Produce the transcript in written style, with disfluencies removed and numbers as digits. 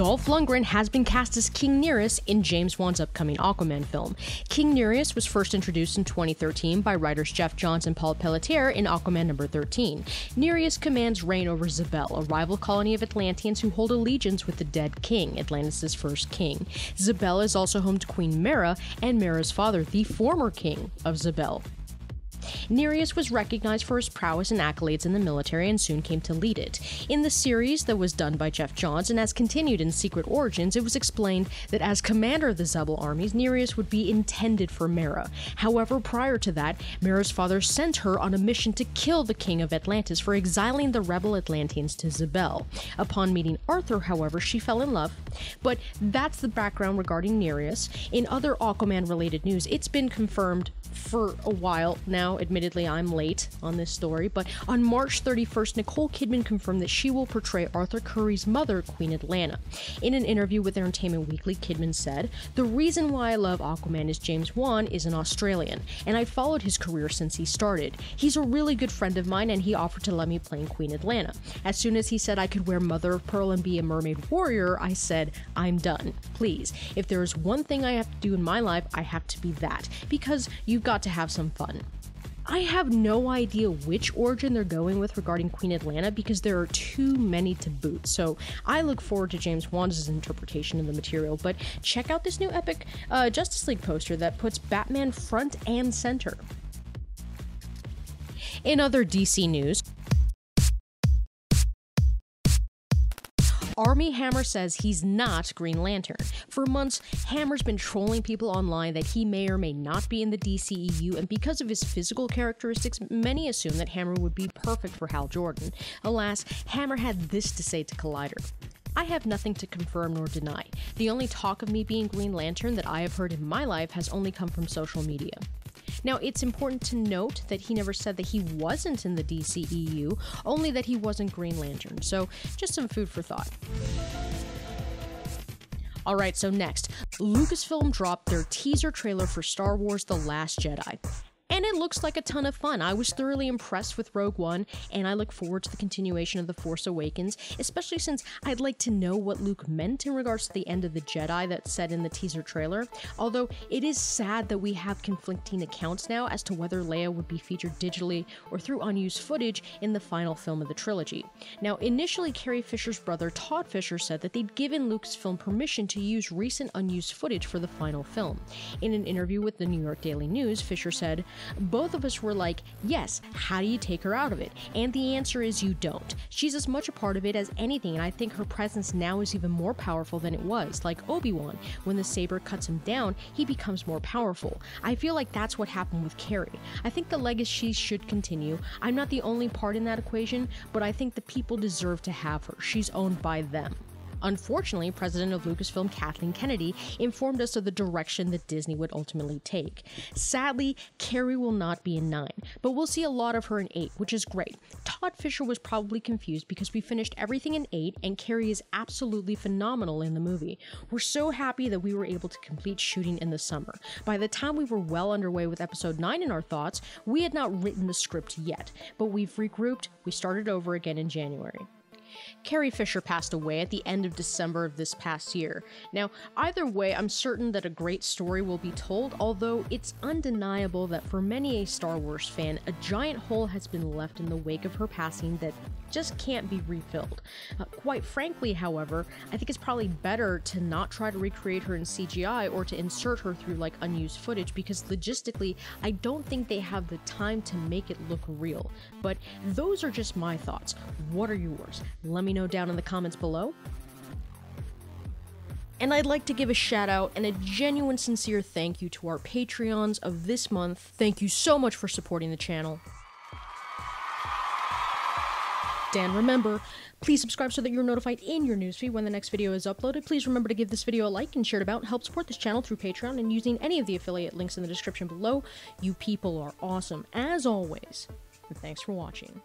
Dolph Lundgren has been cast as King Nereus in James Wan's upcoming Aquaman film. King Nereus was first introduced in 2013 by writers Jeff Johns and Paul Pelletier in Aquaman number 13. Nereus commands reign over Zabel, a rival colony of Atlanteans who hold allegiance with the dead king, Atlantis' first king. Zabel is also home to Queen Mera and Mera's father, the former king of Zabel. Nereus was recognized for his prowess and accolades in the military and soon came to lead it. In the series that was done by Jeff Johns and as continued in Secret Origins, it was explained that as commander of the Zabel armies, Nereus would be intended for Mera. However, prior to that, Mera's father sent her on a mission to kill the king of Atlantis for exiling the rebel Atlanteans to Zabel. Upon meeting Arthur, however, she fell in love. But that's the background regarding Nereus. In other Aquaman-related news, it's been confirmed for a while now. Admittedly, I'm late on this story, but on March 31st, Nicole Kidman confirmed that she will portray Arthur Curry's mother, Queen Atlanna. In an interview with Entertainment Weekly, Kidman said, "The reason why I love Aquaman is James Wan is an Australian, and I followed his career since he started. He's a really good friend of mine, and he offered to let me play Queen Atlanna. As soon as he said I could wear Mother of Pearl and be a mermaid warrior, I said, I'm done. Please, if there is one thing I have to do in my life, I have to be that, because you've got to have some fun." I have no idea which origin they're going with regarding Queen Atlanna because there are too many to boot, so I look forward to James Wan's interpretation of the material, but check out this new epic Justice League poster that puts Batman front and center. In other DC news, Armie Hammer says he's not Green Lantern. For months, Hammer's been trolling people online that he may or may not be in the DCEU, and because of his physical characteristics, many assume that Hammer would be perfect for Hal Jordan. Alas, Hammer had this to say to Collider: "I have nothing to confirm nor deny. The only talk of me being Green Lantern that I have heard in my life has only come from social media." Now, it's important to note that he never said that he wasn't in the DCEU, only that he wasn't Green Lantern, so just some food for thought. Alright, so next, Lucasfilm dropped their teaser trailer for Star Wars: The Last Jedi. And it looks like a ton of fun. I was thoroughly impressed with Rogue One, and I look forward to the continuation of The Force Awakens, especially since I'd like to know what Luke meant in regards to the end of the Jedi that's said in the teaser trailer. Although, it is sad that we have conflicting accounts now as to whether Leia would be featured digitally or through unused footage in the final film of the trilogy. Now, initially, Carrie Fisher's brother, Todd Fisher, said that they'd given Lucasfilm permission to use recent unused footage for the final film. In an interview with the New York Daily News, Fisher said, "Both of us were like, yes, how do you take her out of it? And the answer is you don't. She's as much a part of it as anything, and I think her presence now is even more powerful than it was. Like Obi-Wan, when the saber cuts him down, he becomes more powerful. I feel like that's what happened with Carrie. I think the legacy should continue. I'm not the only part in that equation, but I think the people deserve to have her. She's owned by them." Unfortunately, president of Lucasfilm Kathleen Kennedy informed us of the direction that Disney would ultimately take. Sadly, Carrie will not be in 9, but we'll see a lot of her in 8, which is great. Todd Fisher was probably confused because we finished everything in 8, and Carrie is absolutely phenomenal in the movie. We're so happy that we were able to complete shooting in the summer. By the time we were well underway with episode 9 in our thoughts, we had not written the script yet, but we've regrouped, we started over again in January. Carrie Fisher passed away at the end of December of this past year. Now, either way, I'm certain that a great story will be told, although it's undeniable that for many a Star Wars fan, a giant hole has been left in the wake of her passing that just can't be refilled. Quite frankly, however, I think it's probably better to not try to recreate her in CGI or to insert her through like unused footage, because logistically, I don't think they have the time to make it look real. But those are just my thoughts. What are yours? Let me know down in the comments below. And I'd like to give a shout out and a genuine sincere thank you to our Patreons of this month. Thank you so much for supporting the channel. And remember, please subscribe so that you're notified in your newsfeed when the next video is uploaded. Please remember to give this video a like and share it about. Help support this channel through Patreon and using any of the affiliate links in the description below. You people are awesome, as always. And thanks for watching.